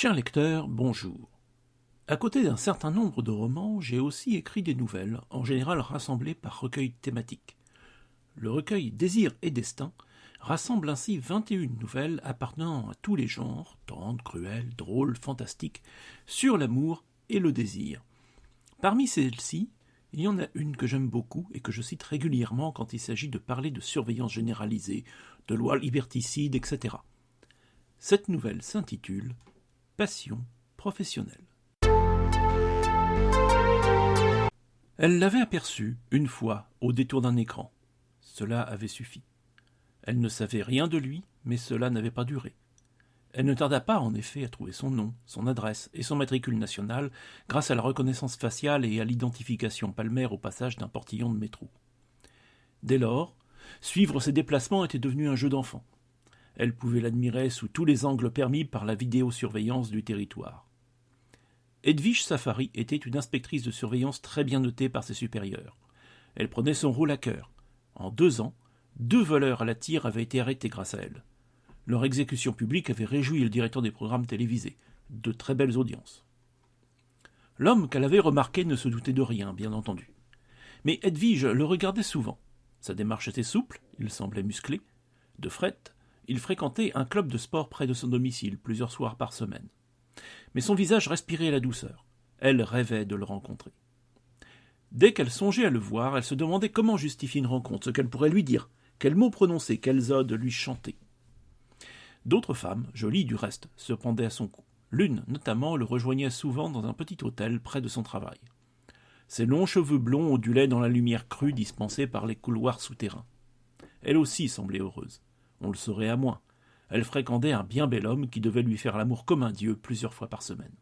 Chers lecteurs, bonjour. À côté d'un certain nombre de romans, j'ai aussi écrit des nouvelles, en général rassemblées par recueil thématique. Le recueil Désir et Destin rassemble ainsi 21 nouvelles appartenant à tous les genres, tendres, cruelles, drôles, fantastiques, sur l'amour et le désir. Parmi celles-ci, il y en a une que j'aime beaucoup et que je cite régulièrement quand il s'agit de parler de surveillance généralisée, de lois liberticides, etc. Cette nouvelle s'intitule « Passion professionnelle ». Elle l'avait aperçu, une fois, au détour d'un écran. Cela avait suffi. Elle ne savait rien de lui, mais cela n'avait pas duré. Elle ne tarda pas, en effet, à trouver son nom, son adresse et son matricule national grâce à la reconnaissance faciale et à l'identification palmaire au passage d'un portillon de métro. Dès lors, suivre ses déplacements était devenu un jeu d'enfant. Elle pouvait l'admirer sous tous les angles permis par la vidéosurveillance du territoire. Edwige Safari était une inspectrice de surveillance très bien notée par ses supérieurs. Elle prenait son rôle à cœur. En 2 ans, 2 voleurs à la tire avaient été arrêtés grâce à elle. Leur exécution publique avait réjoui le directeur des programmes télévisés. De très belles audiences. L'homme qu'elle avait remarqué ne se doutait de rien, bien entendu. Mais Edwige le regardait souvent. Sa démarche était souple, il semblait musclé. De fait, il fréquentait un club de sport près de son domicile plusieurs soirs par semaine. Mais son visage respirait la douceur. Elle rêvait de le rencontrer. Dès qu'elle songeait à le voir, elle se demandait comment justifier une rencontre, ce qu'elle pourrait lui dire, quels mots prononcer, quelles odes lui chanter. D'autres femmes, jolies du reste, se pendaient à son cou. L'une, notamment, le rejoignait souvent dans un petit hôtel près de son travail. Ses longs cheveux blonds ondulaient dans la lumière crue dispensée par les couloirs souterrains. Elle aussi semblait heureuse. On le saurait à moins. Elle fréquentait un bien bel homme qui devait lui faire l'amour comme un dieu plusieurs fois par semaine.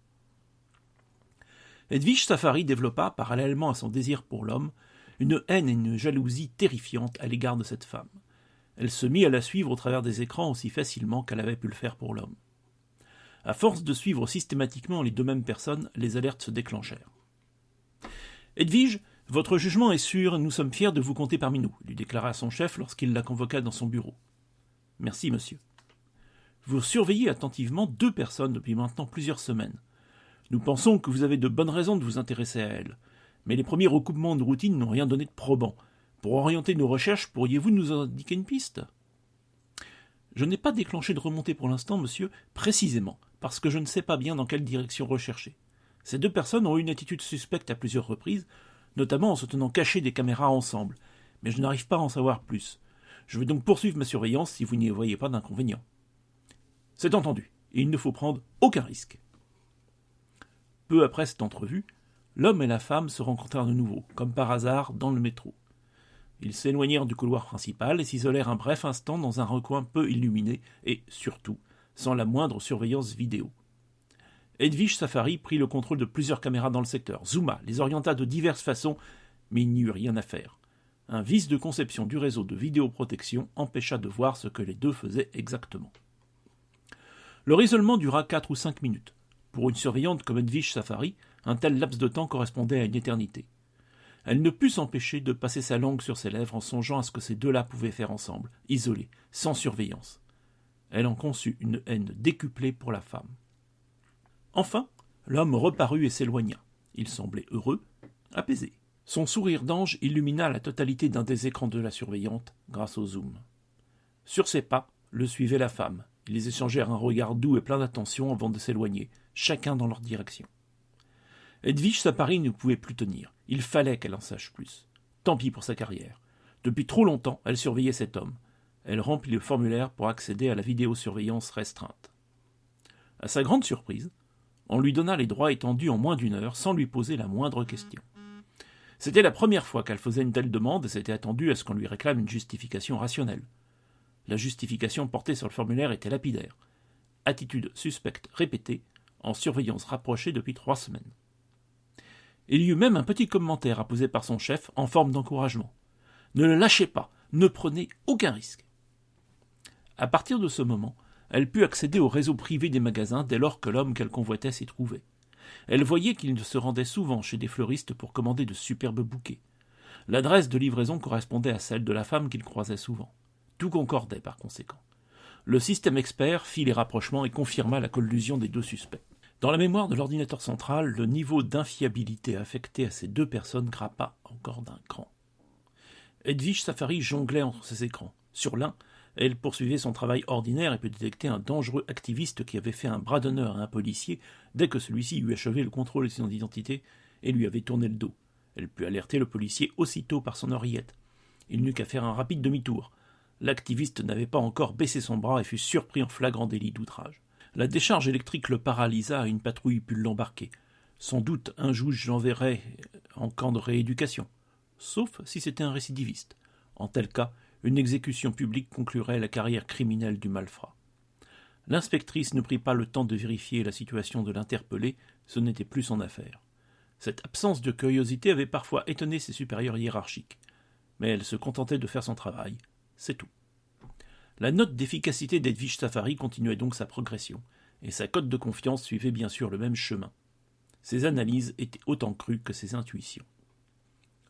Edwige Safari développa, parallèlement à son désir pour l'homme, une haine et une jalousie terrifiantes à l'égard de cette femme. Elle se mit à la suivre au travers des écrans aussi facilement qu'elle avait pu le faire pour l'homme. À force de suivre systématiquement les 2 mêmes personnes, les alertes se déclenchèrent. « Edwige, votre jugement est sûr, nous sommes fiers de vous compter parmi nous », lui déclara son chef lorsqu'il la convoqua dans son bureau. « Merci, monsieur. Vous surveillez attentivement 2 personnes depuis maintenant plusieurs semaines. Nous pensons que vous avez de bonnes raisons de vous intéresser à elles, mais les premiers recoupements de routine n'ont rien donné de probant. Pour orienter nos recherches, pourriez-vous nous indiquer une piste ? Je n'ai pas déclenché de remontée pour l'instant, monsieur, précisément, parce que je ne sais pas bien dans quelle direction rechercher. Ces 2 personnes ont eu une attitude suspecte à plusieurs reprises, notamment en se tenant cachés des caméras ensemble, mais je n'arrive pas à en savoir plus. Je vais donc poursuivre ma surveillance si vous n'y voyez pas d'inconvénient. C'est entendu, et il ne faut prendre aucun risque. Peu après cette entrevue, l'homme et la femme se rencontrèrent de nouveau, comme par hasard, dans le métro. Ils s'éloignèrent du couloir principal et s'isolèrent un bref instant dans un recoin peu illuminé et, surtout, sans la moindre surveillance vidéo. Edwige Safari prit le contrôle de plusieurs caméras dans le secteur, zooma, les orienta de diverses façons, mais il n'y eut rien à faire. Un vice de conception du réseau de vidéoprotection empêcha de voir ce que les 2 faisaient exactement. Leur isolement dura 4 ou 5 minutes. Pour une surveillante comme Edwige Safari, un tel laps de temps correspondait à une éternité. Elle ne put s'empêcher de passer sa langue sur ses lèvres en songeant à ce que ces 2-là pouvaient faire ensemble, isolés, sans surveillance. Elle en conçut une haine décuplée pour la femme. Enfin, l'homme reparut et s'éloigna. Il semblait heureux, apaisé. Son sourire d'ange illumina la totalité d'un des écrans de la surveillante grâce au zoom. Sur ses pas, le suivait la femme. Ils échangèrent un regard doux et plein d'attention avant de s'éloigner, chacun dans leur direction. Edwige Safari ne pouvait plus tenir. Il fallait qu'elle en sache plus. Tant pis pour sa carrière. Depuis trop longtemps, elle surveillait cet homme. Elle remplit le formulaire pour accéder à la vidéosurveillance restreinte. À sa grande surprise, on lui donna les droits étendus en moins d'1 heure sans lui poser la moindre question. C'était la première fois qu'elle faisait une telle demande et s'était attendue à ce qu'on lui réclame une justification rationnelle. La justification portée sur le formulaire était lapidaire. Attitude suspecte répétée, en surveillance rapprochée depuis 3 semaines. Il y eut même un petit commentaire apposé par son chef en forme d'encouragement. Ne le lâchez pas, ne prenez aucun risque. À partir de ce moment, elle put accéder au réseau privé des magasins dès lors que l'homme qu'elle convoitait s'y trouvait. Elle voyait qu'il se rendait souvent chez des fleuristes pour commander de superbes bouquets. L'adresse de livraison correspondait à celle de la femme qu'il croisait souvent. Tout concordait par conséquent. Le système expert fit les rapprochements et confirma la collusion des 2 suspects. Dans la mémoire de l'ordinateur central, le niveau d'infiabilité affecté à ces deux personnes grimpa encore d'un cran. Edwige Safari jonglait entre ses écrans. Sur l'un, elle poursuivait son travail ordinaire et put détecter un dangereux activiste qui avait fait un bras d'honneur à un policier dès que celui-ci eut achevé le contrôle de son identité et lui avait tourné le dos. Elle put alerter le policier aussitôt par son oreillette. Il n'eut qu'à faire un rapide demi-tour. L'activiste n'avait pas encore baissé son bras et fut surpris en flagrant délit d'outrage. La décharge électrique le paralysa et une patrouille put l'embarquer. Sans doute un juge l'enverrait en camp de rééducation, sauf si c'était un récidiviste. En tel cas, une exécution publique conclurait la carrière criminelle du malfrat. L'inspectrice ne prit pas le temps de vérifier la situation de l'interpellé, ce n'était plus son affaire. Cette absence de curiosité avait parfois étonné ses supérieurs hiérarchiques, mais elle se contentait de faire son travail, c'est tout. La note d'efficacité d'Edwige Safari continuait donc sa progression, et sa cote de confiance suivait bien sûr le même chemin. Ses analyses étaient autant crues que ses intuitions.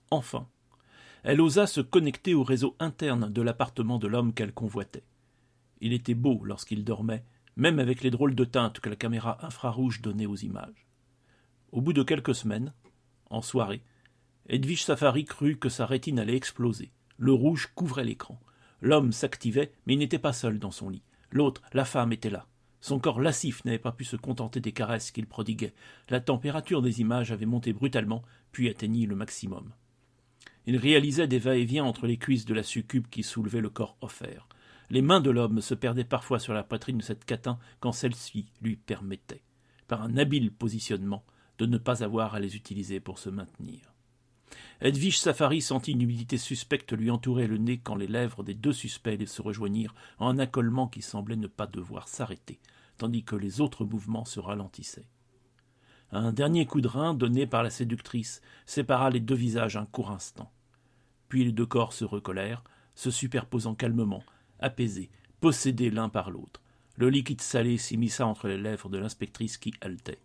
Enfin, elle osa se connecter au réseau interne de l'appartement de l'homme qu'elle convoitait. Il était beau lorsqu'il dormait, même avec les drôles de teintes que la caméra infrarouge donnait aux images. Au bout de quelques semaines, en soirée, Edwige Safari crut que sa rétine allait exploser. Le rouge couvrait l'écran. L'homme s'activait, mais il n'était pas seul dans son lit. L'autre, la femme, était là. Son corps lascif n'avait pas pu se contenter des caresses qu'il prodiguait. La température des images avait monté brutalement, puis atteignit le maximum. Il réalisait des va-et-vient entre les cuisses de la succube qui soulevait le corps offert. Les mains de l'homme se perdaient parfois sur la poitrine de cette catin quand celle-ci lui permettait, par un habile positionnement, de ne pas avoir à les utiliser pour se maintenir. Edwige Safari sentit une humidité suspecte lui entourer le nez quand les lèvres des deux suspects se rejoignirent en un accolement qui semblait ne pas devoir s'arrêter, tandis que les autres mouvements se ralentissaient. Un dernier coup de rein donné par la séductrice sépara les deux visages un court instant. Puis les deux corps se recollèrent, se superposant calmement, apaisés, possédés l'un par l'autre. Le liquide salé s'immisça entre les lèvres de l'inspectrice qui haletait.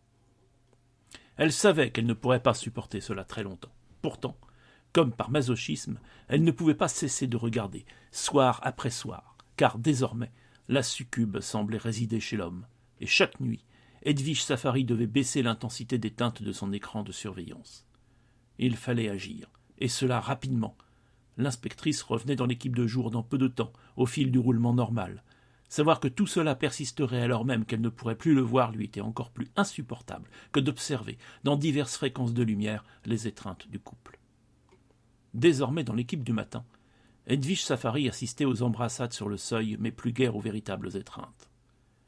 Elle savait qu'elle ne pourrait pas supporter cela très longtemps. Pourtant, comme par masochisme, elle ne pouvait pas cesser de regarder, soir après soir, car désormais, la succube semblait résider chez l'homme, et chaque nuit, Edwige Safari devait baisser l'intensité des teintes de son écran de surveillance. Il fallait agir, et cela rapidement. L'inspectrice revenait dans l'équipe de jour dans peu de temps, au fil du roulement normal. Savoir que tout cela persisterait alors même qu'elle ne pourrait plus le voir lui était encore plus insupportable que d'observer, dans diverses fréquences de lumière, les étreintes du couple. Désormais dans l'équipe du matin, Edwige Safari assistait aux embrassades sur le seuil, mais plus guère aux véritables étreintes.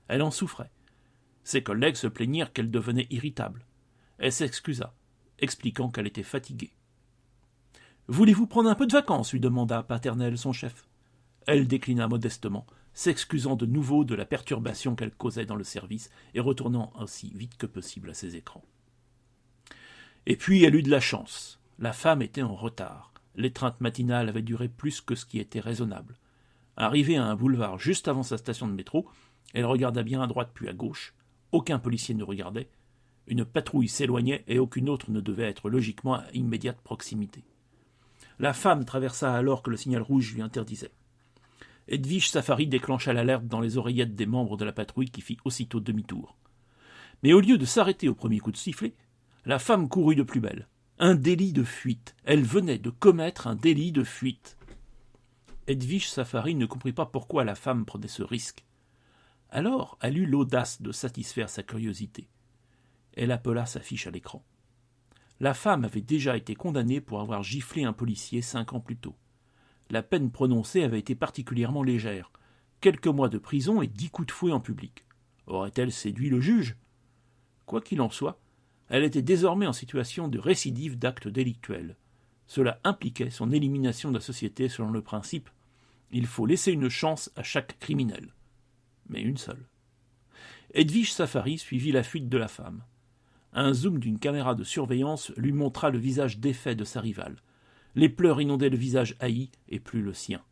Elle en souffrait. Ses collègues se plaignirent qu'elle devenait irritable. Elle s'excusa, expliquant qu'elle était fatiguée. « Voulez-vous prendre un peu de vacances ?» lui demanda Paternel, son chef. Elle déclina modestement, s'excusant de nouveau de la perturbation qu'elle causait dans le service et retournant aussi vite que possible à ses écrans. Et puis elle eut de la chance. La femme était en retard. L'étreinte matinale avait duré plus que ce qui était raisonnable. Arrivée à un boulevard juste avant sa station de métro, elle regarda bien à droite puis à gauche. Aucun policier ne regardait. Une patrouille s'éloignait et aucune autre ne devait être logiquement à immédiate proximité. La femme traversa alors que le signal rouge lui interdisait. Edwige Safari déclencha l'alerte dans les oreillettes des membres de la patrouille qui fit aussitôt demi-tour. Mais au lieu de s'arrêter au premier coup de sifflet, la femme courut de plus belle. Un délit de fuite. Elle venait de commettre un délit de fuite. Edwige Safari ne comprit pas pourquoi la femme prenait ce risque. Alors elle eut l'audace de satisfaire sa curiosité. Elle appela sa fiche à l'écran. La femme avait déjà été condamnée pour avoir giflé un policier 5 ans plus tôt. La peine prononcée avait été particulièrement légère. Quelques mois de prison et 10 coups de fouet en public. Aurait-elle séduit le juge ? Quoi qu'il en soit, elle était désormais en situation de récidive d'actes délictuels. Cela impliquait son élimination de la société selon le principe « il faut laisser une chance à chaque criminel ». Mais une seule. Edwige Safari suivit la fuite de la femme. Un zoom d'une caméra de surveillance lui montra le visage défait de sa rivale. Les pleurs inondaient le visage haï et plus le sien.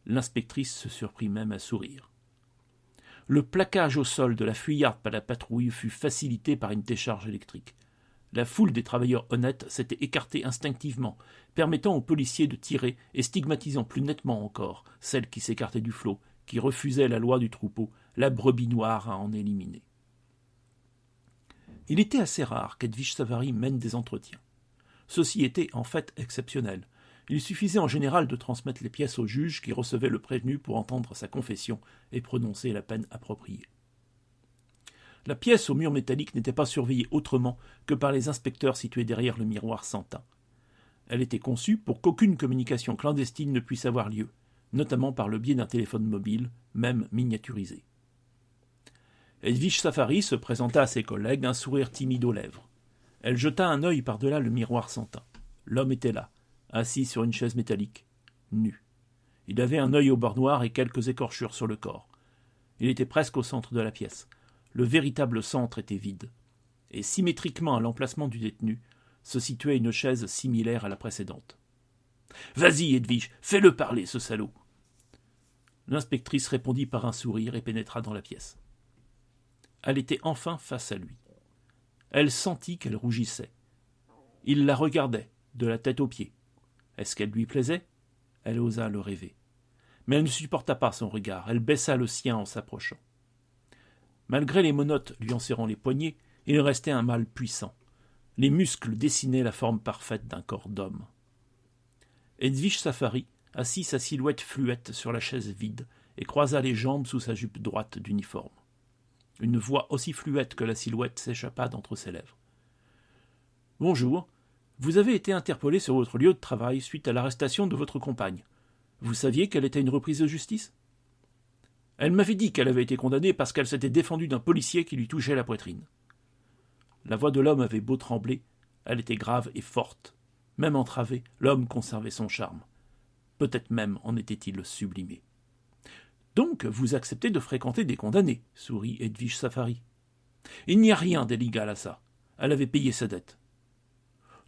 L'inspectrice se surprit même à sourire. Le plaquage au sol de la fuyarde par la patrouille fut facilité par une décharge électrique. La foule des travailleurs honnêtes s'était écartée instinctivement, permettant aux policiers de tirer et stigmatisant plus nettement encore celle qui s'écartait du flot, qui refusait la loi du troupeau, la brebis noire à en éliminer. Il était assez rare qu'Edwige Savary mène des entretiens. Ceci était en fait exceptionnel. Il suffisait en général de transmettre les pièces au juge qui recevait le prévenu pour entendre sa confession et prononcer la peine appropriée. La pièce au mur métallique n'était pas surveillée autrement que par les inspecteurs situés derrière le miroir sans teint. Elle était conçue pour qu'aucune communication clandestine ne puisse avoir lieu, notamment par le biais d'un téléphone mobile, même miniaturisé. Edwige Savary se présenta à ses collègues, un sourire timide aux lèvres. Elle jeta un œil par-delà le miroir sans teint. L'homme était là, assis sur une chaise métallique, nu. Il avait un œil au bord noir et quelques écorchures sur le corps. Il était presque au centre de la pièce. Le véritable centre était vide. Et symétriquement à l'emplacement du détenu, se situait une chaise similaire à la précédente. « Vas-y, Edwige, fais-le parler, ce salaud !» L'inspectrice répondit par un sourire et pénétra dans la pièce. Elle était enfin face à lui. Elle sentit qu'elle rougissait. Il la regardait, de la tête aux pieds. Est-ce qu'elle lui plaisait ? Elle osa le rêver. Mais elle ne supporta pas son regard. Elle baissa le sien en s'approchant. Malgré les menottes lui en serrant les poignets, il restait un mâle puissant. Les muscles dessinaient la forme parfaite d'un corps d'homme. Edwige Savary assit sa silhouette fluette sur la chaise vide et croisa les jambes sous sa jupe droite d'uniforme. Une voix aussi fluette que la silhouette s'échappa d'entre ses lèvres. « Bonjour, vous avez été interpellé sur votre lieu de travail suite à l'arrestation de votre compagne. Vous saviez qu'elle était une reprise de justice ? Elle m'avait dit qu'elle avait été condamnée parce qu'elle s'était défendue d'un policier qui lui touchait la poitrine. » La voix de l'homme avait beau trembler, elle était grave et forte. Même entravé, l'homme conservait son charme. Peut-être même en était-il sublimé. « Donc, vous acceptez de fréquenter des condamnés, sourit Edwige Savary. Il n'y a rien d'illégal à ça. Elle avait payé sa dette.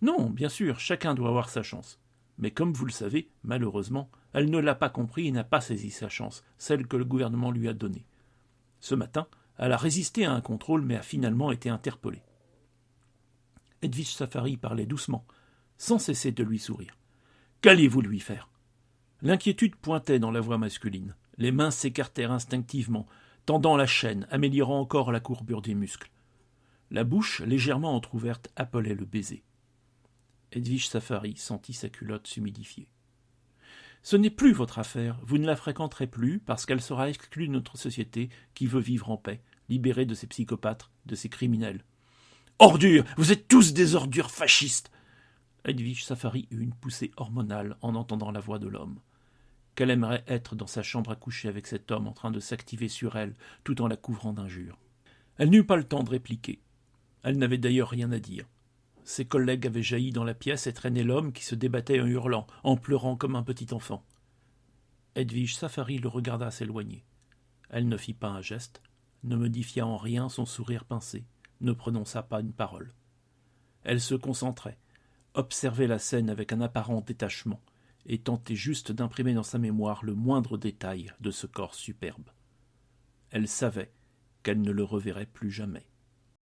Non, bien sûr, chacun doit avoir sa chance. Mais comme vous le savez, malheureusement, elle ne l'a pas compris et n'a pas saisi sa chance, celle que le gouvernement lui a donnée. Ce matin, elle a résisté à un contrôle mais a finalement été interpellée. Edwige Savary parlait doucement, sans cesser de lui sourire. Qu'allez-vous lui faire ? L'inquiétude pointait dans la voix masculine. Les mains s'écartèrent instinctivement, tendant la chaîne, améliorant encore la courbure des muscles. La bouche, légèrement entr'ouverte, appelait le baiser. Edwige Savary sentit sa culotte s'humidifier. « Ce n'est plus votre affaire, vous ne la fréquenterez plus parce qu'elle sera exclue de notre société qui veut vivre en paix, libérée de ces psychopathes, de ces criminels. »« Ordures ! Vous êtes tous des ordures fascistes !» Edwige Savary eut une poussée hormonale en entendant la voix de l'homme. Qu'elle aimerait être dans sa chambre à coucher avec cet homme en train de s'activer sur elle tout en la couvrant d'injures. Elle n'eut pas le temps de répliquer. Elle n'avait d'ailleurs rien à dire. Ses collègues avaient jailli dans la pièce et traîné l'homme qui se débattait en hurlant, en pleurant comme un petit enfant. Edwige Savary le regarda s'éloigner. Elle ne fit pas un geste, ne modifia en rien son sourire pincé, ne prononça pas une parole. Elle se concentrait, observait la scène avec un apparent détachement, et tentait juste d'imprimer dans sa mémoire le moindre détail de ce corps superbe. Elle savait qu'elle ne le reverrait plus jamais.